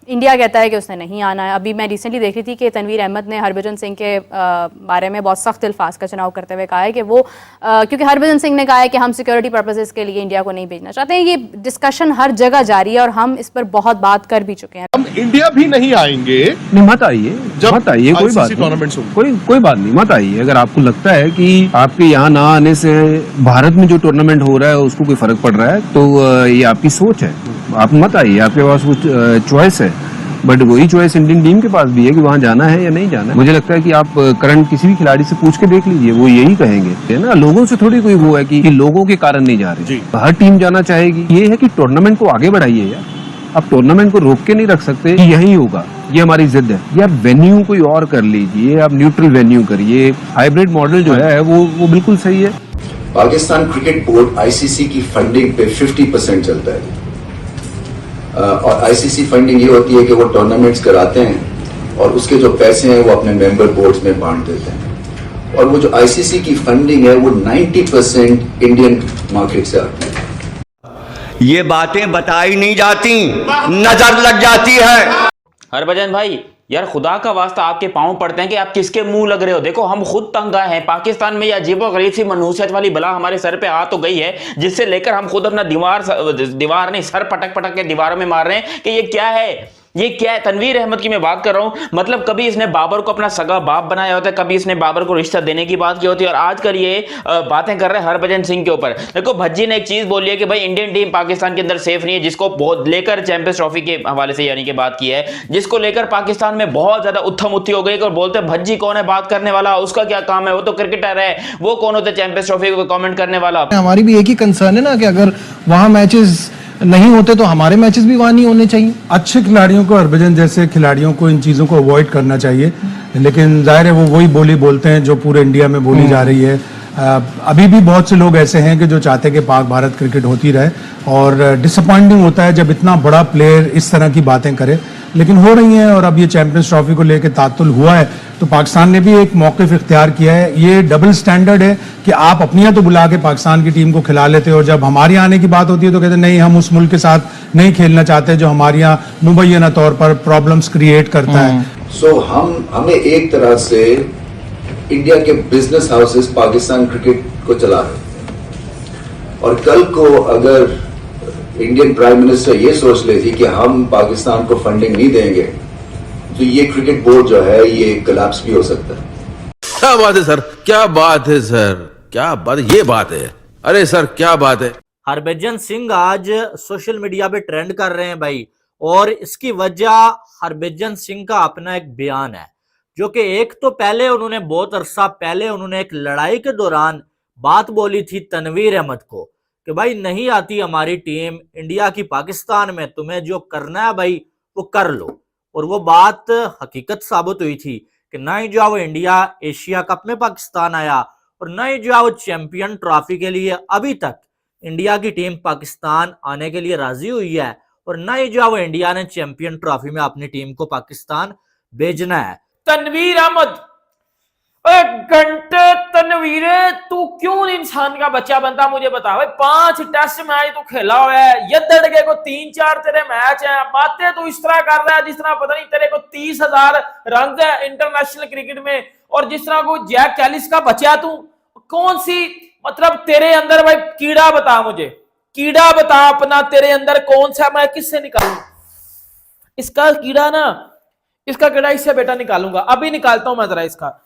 India कहता है कि उसने नहीं आना है। अभी मैं रिसेंटली देख रही थी कि तनवीर अहमद ने हरभजन सिंह के बारे में बहुत सख्त अल्फाज का चुनाव करते हुए कहा है कि वो क्योंकि हरभजन सिंह ने कहा है कि हम सिक्योरिटी पर्पसेस के लिए इंडिया को नहीं भेजना चाहते हैं। ये डिस्कशन हर जगह जारी है और हम इस पर बहुत बात कर भी चुके हैं। हम इंडिया भी नहीं आएंगे। नहीं, मत आइए, मत आइए, कोई बात टूर्नामेंट्स नहीं, कोई बात नहीं, मत आइए। अगर आपको लगता है कि आपके यहाँ ना आने से भारत में जो टूर्नामेंट हो रहा है उसको कोई फर्क पड़ रहा है तो ये आपकी सोच है, आप मत आइए, आपके पास कुछ चॉइस है। बट वही चॉइस इंडियन टीम के पास भी है कि वहां जाना है या नहीं जाना है। मुझे लगता है कि आप करंट किसी भी खिलाड़ी से पूछ के देख लीजिए, वो यही कहेंगे, है ना। लोगों से थोड़ी कोई वो है कि लोगों के कारण नहीं जा रहे, हर टीम जाना चाहेगी। ये है कि टूर्नामेंट को आगे बढ़ाइए यार, आप टूर्नामेंट को रोक के नहीं रख सकते कि यही होगा, ये हमारी जिद है। या वेन्यू कोई और कर लीजिए, आप न्यूट्रल वेन्यू करिए। हाइब्रिड मॉडल जो है वो बिल्कुल सही है। पाकिस्तान क्रिकेट बोर्ड आईसीसी की फंडिंग पे 50% चलता है और आईसीसी फंडिंग ये होती है कि वो टूर्नामेंट्स कराते हैं और उसके जो पैसे हैं वो अपने मेंबर बोर्ड्स में बांट देते हैं और वो जो आईसीसी की फंडिंग है वो 90% इंडियन मार्केट से आती है। ये बातें बताई नहीं जाती, नजर लग जाती है। हरभजन भाई यार खुदा का वास्ता आपके पांव पड़ते हैं कि आप किसके मुंह लग रहे हो। देखो हम खुद तंग आए हैं, पाकिस्तान में ये अजीबोगरीब सी मनहूसियत वाली बला हमारे सर पे आ तो गई है जिससे लेकर हम खुद अपना दीवार नहीं सर पटक पटक के दीवारों में मार रहे हैं कि ये क्या है, ये क्या है। तनवीर अहमद की मैं बात कर रहा हूं, मतलब कभी इसने बाबर को अपना सगा बाप बनाया होता है, कभी इसने बाबर को रिश्ता देने की बात की होती है और आजकल ये बातें कर रहे हैं हरभजन सिंह के ऊपर। देखो भज्जी ने एक चीज बोली है कि भाई इंडियन टीम पाकिस्तान के अंदर सेफ नहीं है, जिसको बहुत लेकर चैंपियंस ट्रॉफी के हवाले से यानी कि बात की है, जिसको लेकर पाकिस्तान में बहुत ज्यादा उत्थम उत्थी हो गई और बोलते हैं भज्जी कौन है बात करने वाला, उसका क्या काम है, वो तो क्रिकेटर है, वो कौन होता है चैंपियंस ट्रॉफी को कमेंट करने वाला। हमारी भी एक ही कंसर्न है ना कि अगर वहां मैचेस नहीं होते तो हमारे मैचेस भी वहां नहीं होने चाहिए। अच्छे खिलाड़ियों को, हरभजन जैसे खिलाड़ियों को इन चीज़ों को अवॉइड करना चाहिए, लेकिन जाहिर है वो वही बोली बोलते हैं जो पूरे इंडिया में बोली जा रही है। अभी भी बहुत से लोग ऐसे हैं कि जो चाहते हैं कि पाक भारत क्रिकेट होती रहे और डिसअपॉइंटिंग होता है जब इतना बड़ा प्लेयर इस तरह की बातें करे, लेकिन हो रही हैं। और अब ये चैंपियंस ट्रॉफी को लेकर तातुल हुआ है तो पाकिस्तान ने भी एक मौक़िफ़ इख्तियार किया है। ये डबल स्टैंडर्ड है कि आप अपनी यहाँ तो बुला के पाकिस्तान की टीम को खिला लेते हो, जब हमारे आने की बात होती है तो कहते नहीं हम उस मुल्क के साथ नहीं खेलना चाहते जो हमारे यहाँ मुबैना तौर पर प्रॉब्लम्स क्रिएट करता है। सो हमें एक तरह से इंडिया के बिजनेस हाउसेस पाकिस्तान क्रिकेट को चला रहे हैं और कल को अगर इंडियन प्राइम मिनिस्टर ये सोच लेती कि हम पाकिस्तान को फंडिंग नहीं देंगे तो ये क्रिकेट बोर्ड जो है ये कोलैप्स भी हो सकता है। क्या बात है सर, क्या बात है सर, क्या बात है, ये बात है, अरे सर क्या बात है। हरभजन सिंह आज सोशल मीडिया पे ट्रेंड कर रहे हैं भाई, और इसकी वजह हरभजन सिंह का अपना एक बयान है जो कि एक तो पहले उन्होंने बहुत अरसा पहले उन्होंने एक लड़ाई के दौरान बात बोली थी तनवीर अहमद को कि भाई नहीं आती हमारी टीम इंडिया की पाकिस्तान में, तुम्हें जो करना है भाई वो कर लो। और वो बात हकीकत साबित हुई थी कि ना ही जो वो इंडिया एशिया कप में पाकिस्तान आया और ना ही जो वो चैंपियन ट्रॉफी के लिए अभी तक इंडिया की टीम पाकिस्तान आने के लिए राजी हुई है और ना ही जो वो इंडिया ने चैंपियन ट्रॉफी में अपनी टीम को पाकिस्तान भेजना है। तनवीर अहमद घंटे तनवीर तू क्यों इंसान का बच्चा बनता मुझे बता भाई। 5 टेस्ट मैच तू खेला हुआ है, यदड़ के को 3-4 तेरे मैच हैं, बातें तू इस तरह कर रहा है जिस तरह पता नहीं तेरे को 30,000 रन है इंटरनेशनल क्रिकेट में और जिस तरह को जैक कैलिस का बच्चा तू। कौन सी मतलब तेरे अंदर भाई कीड़ा बता मुझे, कीड़ा बता अपना तेरे अंदर कौन सा, मैं किससे निकालूं इसका कीड़ा ना, इसका कीड़ा इससे बेटा निकालूंगा, अभी निकालता हूं मैं जरा इसका।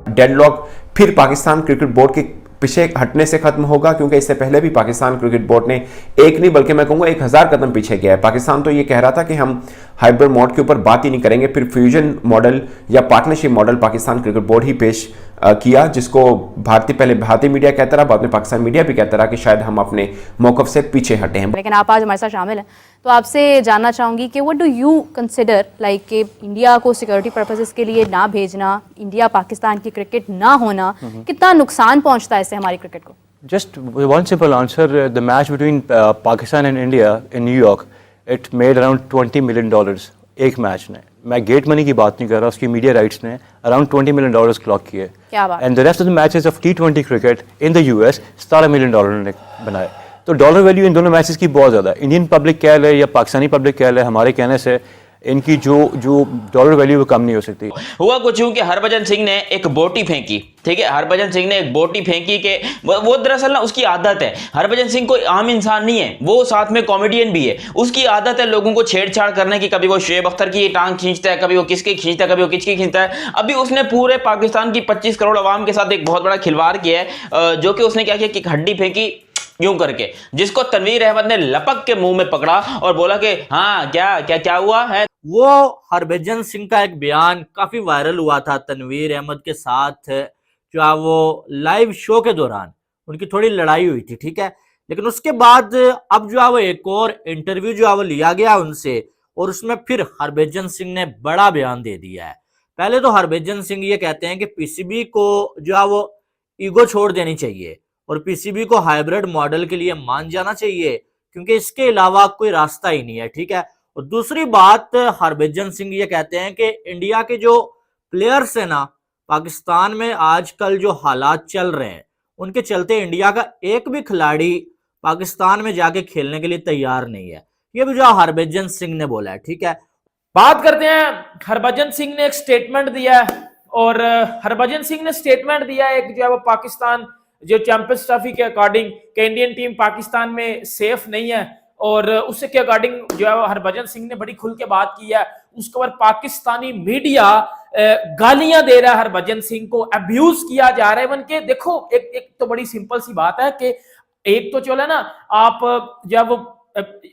डेडलॉक फिर पाकिस्तान क्रिकेट बोर्ड के पीछे हटने से खत्म होगा, क्योंकि इससे पहले भी पाकिस्तान क्रिकेट बोर्ड ने एक नहीं बल्कि मैं कहूंगा 1000 कदम पीछे गया है। पाकिस्तान तो ये कह रहा था कि हम हाइब्रिड मॉडल के ऊपर बात ही नहीं करेंगे, फिर फ्यूजन मॉडल या partnership model Pakistan cricket board ही पेश किया, जिसको पहले भारतीय मीडिया कहता रहा, बाद में पाकिस्तान मीडिया भी कहता रहा कि शायद हम अपने मौकफ से पीछे हटे हैं। लेकिन आप आज हमारे साथ शामिल हैं तो आपसे जानना चाहूँगी कि what do you consider like कि इंडिया को सिक्योरिटी पर्पसेस के लिए ना भेजना, इंडिया पाकिस्तान की क्रिकेट ना होना कितना नुकसान पहुँचता है इससे हमारी क्रिकेट को? Just one simple answer, the match between Pakistan and India in New York, it made around $20 million. एक मैच ने, मैं गेट मनी की बात नहीं कर रहा, उसकी मीडिया राइट्स ने अराउंड $20 मिलियन क्लॉक किए। क्या बात। And the rest of the matches of T20 cricket in the US $17 million ने बनाए। तो डॉलर वैल्यू इन दोनों मैचेस की बहुत ज़्यादा है। इंडियन पब्लिक कह ले या पाकिस्तानी पब्लिक कह ले, हमारे कहने से इनकी जो डॉलर वैल्यू वो कम नहीं हो सकती। हुआ कुछ यूं कि हरभजन सिंह ने एक बोटी फेंकी, ठीक है, हरभजन सिंह ने एक बोटी फेंकी के वो दरअसल ना उसकी आदत है, हरभजन सिंह कोई आम इंसान नहीं है, वो साथ में कॉमेडियन भी है, उसकी आदत है लोगों को छेड़छाड़ करने की। कभी वो शुएब अख्तर की टांग खींचता है, कभी वो किसकी खींचता है, कभी वो किसकी खींचता है। अभी उसने पूरे पाकिस्तान की 25 करोड़ आवाम के साथ एक बहुत बड़ा खिलवाड़ किया है, जो कि उसने क्या किया कि हड्डी फेंकी यूं करके, जिसको तनवीर अहमद ने लपक के मुंह में पकड़ा और बोला कि हाँ क्या हुआ है। वो हरभजन सिंह का एक बयान काफी वायरल हुआ था तनवीर अहमद के साथ, जो है वो लाइव शो के दौरान उनकी थोड़ी लड़ाई हुई थी, ठीक है। लेकिन उसके बाद अब जो है वो एक और इंटरव्यू जो है वो लिया गया उनसे, और उसमें फिर हरभजन सिंह ने बड़ा बयान दे दिया है। पहले तो हरभजन सिंह ये कहते हैं कि पीसीबी को जो है वो ईगो छोड़ देनी चाहिए और पीसीबी को हाइब्रिड मॉडल के लिए मान जाना चाहिए, क्योंकि इसके अलावा कोई रास्ता ही नहीं है, ठीक है। और दूसरी बात, हरभजन सिंह ये कहते हैं कि इंडिया के जो प्लेयर्स हैं ना, पाकिस्तान में आजकल जो हालात चल रहे हैं उनके चलते इंडिया का एक भी खिलाड़ी पाकिस्तान में जाके खेलने के लिए तैयार नहीं है। ये भी जो हरभजन सिंह ने बोला है, ठीक है। बात करते हैं, हरभजन सिंह ने एक स्टेटमेंट दिया है, और हरभजन सिंह ने स्टेटमेंट दिया है एक जो है वो पाकिस्तान जो चैंपियंस ट्रॉफी के अकॉर्डिंग कि इंडियन टीम पाकिस्तान में सेफ नहीं है, और उससे के अकॉर्डिंग जो है हरभजन सिंह ने बड़ी खुल के बात की है। उसके बाद पाकिस्तानी मीडिया गालियां दे रहा है हरभजन सिंह को, अब्यूज किया जा रहा है। बन के देखो, एक तो बड़ी सिंपल सी बात है कि एक तो चलो ना, आप जब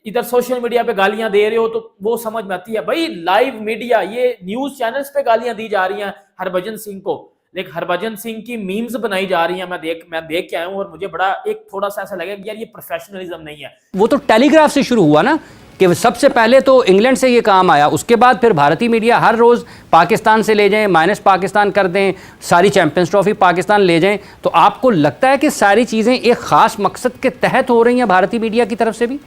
इधर सोशल मीडिया पे गालियां दे रहे हो तो वो समझ में आती है, भाई लाइव मीडिया, ये न्यूज चैनल्स पे गालियां दी जा रही हैं हरभजन सिंह को, लेकिन हरभजन सिंह की मीम्स बनाई जा रही हैं। मैं देख के आया हूं और मुझे बड़ा एक थोड़ा सा ऐसा लगा कि यार ये प्रोफेशनलिज्म नहीं है। वो तो टेलीग्राफ से शुरू हुआ ना, कि सबसे पहले तो इंग्लैंड से ये काम आया, उसके बाद फिर भारतीय मीडिया हर रोज़ पाकिस्तान से ले जाएं, माइनस पाकिस्तान कर दें, सारी चैंपियंस ट्रॉफी पाकिस्तान ले जाएं। तो आपको लगता है कि सारी चीज़ें एक ख़ास मकसद के तहत हो रही हैं भारतीय मीडिया की तरफ से भी?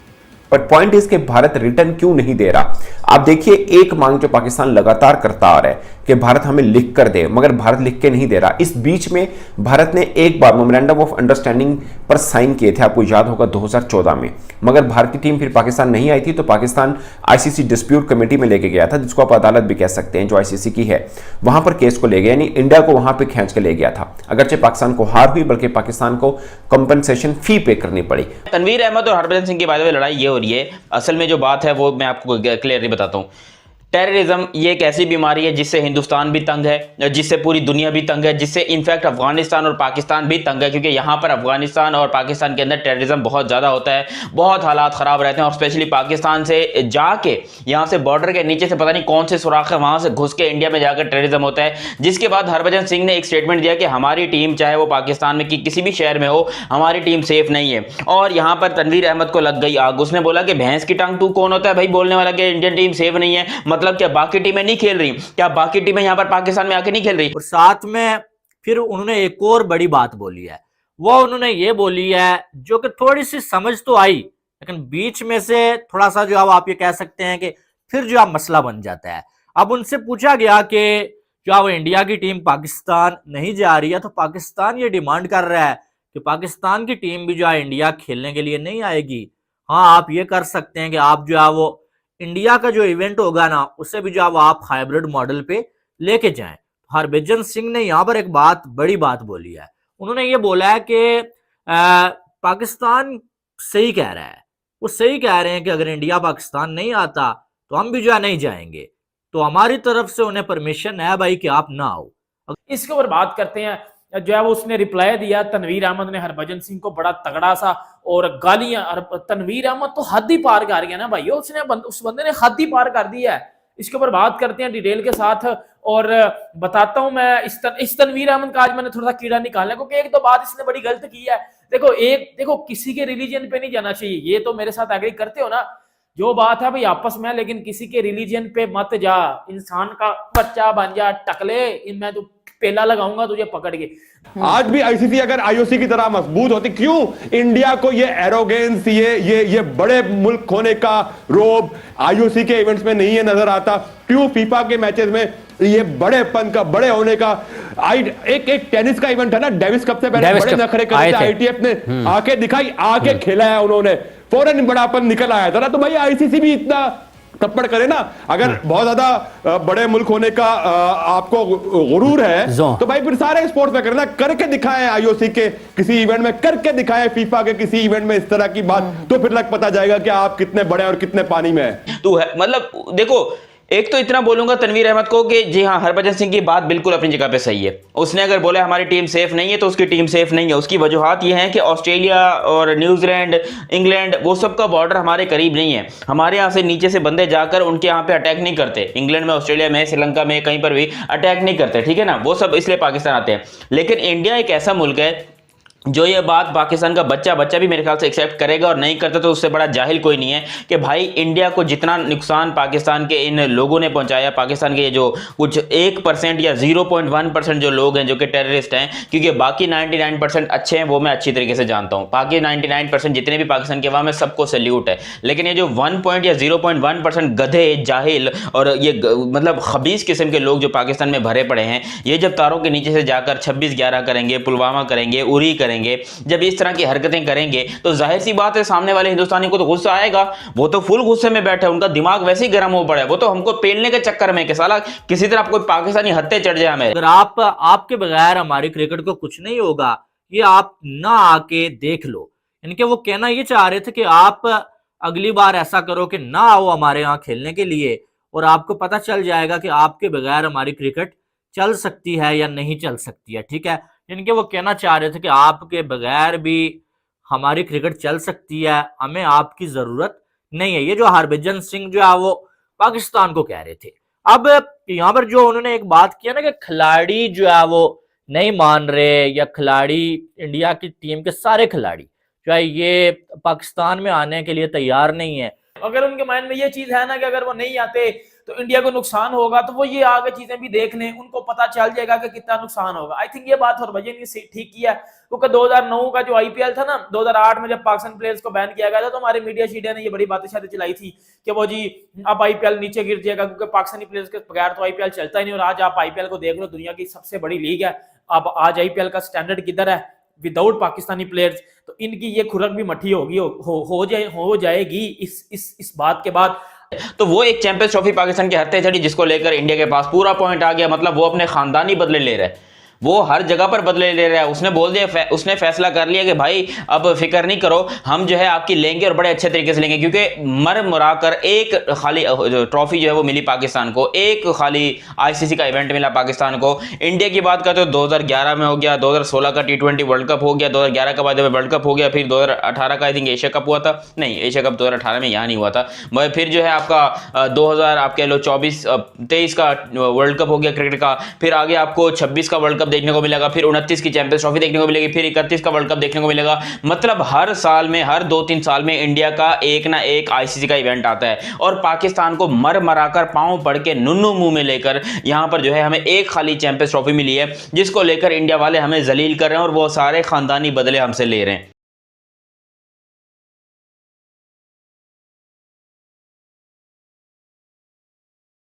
बट पॉइंट इज कि भारत रिटर्न क्यों नहीं दे रहा। आप देखिए, एक मांग जो पाकिस्तान लगातार करता आ रहा है कि भारत हमें लिख कर दे, मगर भारत लिख के नहीं दे रहा। इस बीच में भारत ने एक बार मेमोरेंडम ऑफ अंडरस्टैंडिंग पर साइन किए थे, आपको याद होगा 2014 में, मगर भारतीय टीम फिर पाकिस्तान नहीं आई थी, तो पाकिस्तान आईसीसी डिस्प्यूट कमेटी में लेके गया था, जिसको आप अदालत भी कह सकते हैं, जो आईसीसी की है, वहां पर केस को ले गया, यानी इंडिया को वहां पर खींच के ले गया था। अगरचे पाकिस्तान को हार हुई, बल्कि पाकिस्तान को कंपनसेशन फी पे करनी पड़ी। तनवीर अहमद और हरभजन सिंह की बात में लड़ाई ये हो रही है, असल में जो बात है वो मैं आपको क्लियरली बताता हूँ। टेररिज्म ये एक ऐसी बीमारी है जिससे हिंदुस्तान भी तंग है, जिससे पूरी दुनिया भी तंग है, जिससे इनफैक्ट अफगानिस्तान और पाकिस्तान भी तंग है, क्योंकि यहाँ पर अफगानिस्तान और पाकिस्तान के अंदर टेररिज्म बहुत ज़्यादा होता है, बहुत हालात ख़राब रहते हैं। और स्पेशली पाकिस्तान से जाके यहाँ से बॉर्डर के नीचे से पता नहीं कौन से सुराख है, वहाँ से घुस के इंडिया में जाकर टेररिज्म होता है। जिसके बाद हरभजन सिंह ने एक स्टेटमेंट दिया कि हमारी टीम, चाहे वो पाकिस्तान में किसी भी शहर में हो, हमारी टीम सेफ नहीं है। और यहाँ पर तनवीर अहमद को लग गई आग। उसने बोला कि भैंस की टांग तू कौन होता है भाई बोलने वाला कि इंडियन टीम सेफ नहीं है? मतलब क्या बाकी टीमें नहीं खेल रही? क्या बाकी टीमें यहाँ पर पाकिस्तान में आके नहीं खेल रही? और साथ में फिर उन्होंने एक और बड़ी बात बोली है, वो उन्होंने ये बोली है जो कि थोड़ी सी समझ तो आई, लेकिन बीच में से थोड़ा सा जो आप ये कह सकते हैं कि फिर जो मसला बन जाता है। अब उनसे पूछा गया कि जो इंडिया की टीम पाकिस्तान नहीं जा रही है, तो पाकिस्तान ये डिमांड कर रहा है कि पाकिस्तान की टीम भी जो है इंडिया खेलने के लिए नहीं आएगी। हाँ, आप ये कर सकते हैं कि आप जो है वो इंडिया का जो इवेंट होगा ना, उससे भी जो आप हाइब्रिड मॉडल पे लेके जाएं। हरभजन सिंह ने यहाँ पर एक बड़ी बात बोली है। उन्होंने ये बोला है कि पाकिस्तान सही कह रहा है, वो सही कह रहे हैं कि अगर इंडिया पाकिस्तान नहीं आता तो हम भी जो है नहीं जाएंगे, तो हमारी तरफ से उन्हें परमिशन है भाई कि आप ना आओ। इसके ऊपर बात करते हैं, जो है वो उसने रिप्लाई दिया तनवीर अहमद ने हरभजन सिंह को, बड़ा तगड़ा सा, और गालियां। तनवीर अहमद तो हद ही पार कर गया ना भाई, उसने उस बंदे ने हद ही पार कर दी है। इसके ऊपर बात करते हैं डिटेल के साथ, और बताता हूं मैं इस तनवीर अहमद का आज मैंने थोड़ा सा कीड़ा निकालना, क्योंकि एक तो बात इसने बड़ी गलत की है। देखो किसी के रिलीजन पे नहीं जाना चाहिए, ये तो मेरे साथ एग्री करते हो ना, जो बात है भाई आपस में, लेकिन किसी के रिलीजन पे मत जा, इंसान का बच्चा बन जा, टकले, इनमें तो पेला लगाऊंगा तुझे पकड़ के। आज भी आईसीसी अगर आईओसी की तरह मजबूत होती, क्यों इंडिया को ये एरोगेंस, ये बड़े मुल्क होने का रोब आईओसी के इवेंट्स में नहीं है नजर आता? क्यों फीफा के मैचेस में ये बड़ेपन का, बड़े होने का? एक टेनिस का इवेंट है ना, डेविस कप से पहले बड़े नखरे करते आईटीएफ ने आके दिखाई, आके खेला है उन्होंने, फौरन बड़ापन निकल आया था ना। तो भाई आईसीसी भी इतना थप्पड़ करे ना। अगर बहुत ज्यादा बड़े मुल्क होने का आपको गुरूर है तो भाई फिर सारे स्पोर्ट्स में करना, करके दिखाएं आईओसी के किसी इवेंट में, करके दिखाएं फीफा के किसी इवेंट में इस तरह की बात, तो फिर लग पता जाएगा कि आप कितने बड़े और कितने पानी में है। तू है मतलब देखो, एक तो इतना बोलूंगा तनवीर अहमद को कि जी हाँ, हरभजन सिंह की बात बिल्कुल अपनी जगह पे सही है। उसने अगर बोला हमारी टीम सेफ नहीं है तो उसकी टीम सेफ नहीं है। उसकी वजूहात ये हैं कि ऑस्ट्रेलिया और न्यूजीलैंड, इंग्लैंड, वो सब का बॉर्डर हमारे करीब नहीं है। हमारे यहाँ से नीचे से बंदे जाकर उनके यहाँ पे अटैक नहीं करते। इंग्लैंड में, ऑस्ट्रेलिया में, श्रीलंका में, कहीं पर भी अटैक नहीं करते, ठीक है ना। वो सब इसलिए पाकिस्तान आते हैं। लेकिन इंडिया एक ऐसा मुल्क है जो ये बात पाकिस्तान का बच्चा भी मेरे ख्याल से एक्सेप्ट करेगा, और नहीं करता तो उससे बड़ा जाहिल कोई नहीं है कि भाई इंडिया को जितना नुकसान पाकिस्तान के इन लोगों ने पहुंचाया, पाकिस्तान के जो कुछ 1% या 0.1% जो लोग हैं जो कि टेररिस्ट हैं, क्योंकि बाकी 99% अच्छे हैं, वो मैं अच्छी तरीके से जानता हूं। बाकी 99% जितने भी पाकिस्तान के वहाँ में सबको सैल्यूट है। लेकिन ये जो 1 या 0.1% गधे, जाहिल और ये मतलब खबीस किस्म के लोग जो पाकिस्तान में भरे पड़े हैं, ये जब तारों के नीचे से जाकर 26/11 करेंगे, पुलवामा करेंगे, उरी करेंगे, जब इस तरह की हरकतें करेंगे तो जाहिर सी बात है सामने वाले हिंदुस्तानी को तो गुस्सा आएगा। वो तो फुल गुस्से में बैठे, उनका दिमाग वैसे ही गर्म हो पड़ा है। वो तो हमको पेलने के चक्कर में कि साला किसी तरह कोई पाकिस्तानी हत्या चढ़ जाए हमें। अगर आपके बगैर हमारी क्रिकेट को कुछ नहीं होगा, ये आप ना आके देख लो। इनके वो कहना ये चाह रहे थे कि आप अगली बार ऐसा करो कि ना आओ हमारे यहाँ खेलने के लिए, और आपको पता चल जाएगा कि आपके बगैर हमारी क्रिकेट चल सकती है या नहीं चल सकती है, ठीक है। इनके वो कहना चाह रहे थे कि आपके बगैर भी हमारी क्रिकेट चल सकती है, हमें आपकी जरूरत नहीं है। ये जो हरभजन सिंह जो है वो पाकिस्तान को कह रहे थे। अब यहाँ पर जो उन्होंने एक बात किया ना कि खिलाड़ी जो है वो नहीं मान रहे, या खिलाड़ी, इंडिया की टीम के सारे खिलाड़ी जो है ये पाकिस्तान में आने के लिए तैयार नहीं है। अगर उनके माइंड में ये चीज है ना कि अगर वो नहीं आते तो इंडिया को नुकसान होगा, तो वो ये आगे चीजें भी देख लें, उनको पता चल जाएगा कि कितना नुकसान होगा। आई थिंक ये बात हरभजन ने ठीक किया, क्योंकि 2009 का जो आईपीएल था ना, 2008 में जब पाकिस्तान प्लेयर्स को बैन किया गया था, तो हमारे मीडिया ने ये बड़ी बातें शायद चलाई थी कि वो जी अब आईपीएल नीचे गिर जाएगा, क्योंकि पाकिस्तानी प्लेयर्स के बगैर तो आईपीएल चलता ही नहीं। और आज आप आईपीएल को देख लो, दुनिया की सबसे बड़ी लीग है। अब आज आईपीएल का स्टैंडर्ड किधर है विदाउट पाकिस्तानी प्लेयर्स? तो इनकी ये खुराक भी मठी होगी, हो जाएगी इस बात के बाद। तो वो एक चैंपियंस ट्रॉफी पाकिस्तान के हत्थे चढ़ी, जिसको लेकर इंडिया के पास पूरा पॉइंट आ गया। मतलब वो अपने खानदानी बदले ले रहा है, वो हर जगह पर बदले ले रहा है। उसने बोल दिया, उसने फैसला कर लिया कि भाई अब फिक्र नहीं करो, हम जो है आपकी लेंगे और बड़े अच्छे तरीके से लेंगे। क्योंकि मर मुरा कर एक खाली ट्रॉफी जो है वो मिली पाकिस्तान को, एक खाली आईसीसी का इवेंट मिला पाकिस्तान को। इंडिया की बात करते हो 2011 में हो गया, 2016 का T20 वर्ल्ड कप हो गया, 2011 का बाद वर्ल्ड कप हो गया, फिर 2018 का आई थिंक एशिया कप हुआ था। नहीं, एशिया कप 2018 में यहाँ नहीं हुआ था। मगर फिर जो है आपका 2000 आप कह लो 23 का वर्ल्ड कप हो गया क्रिकेट का। फिर आगे आपको 26 का वर्ल्ड कप देखने को मिलेगा, फिर 29 की चैंपियंस ट्रॉफी देखने को मिलेगी, फिर 31 का वर्ल्ड कप देखने को मिलेगा। मतलब हर साल में, हर 2-3 साल में इंडिया का एक ना एक आईसीसी का इवेंट आता है। और पाकिस्तान को मर मराकर पांव पड़ के नुन्नू मुंह में लेकर यहां पर जो है हमें एक खाली चैंपियंस ट्रॉफी मिली है, जिसको लेकर इंडिया वाले हमें जलील कर रहे हैं, और वो सारे खानदानी बदले हमसे ले रहे हैं।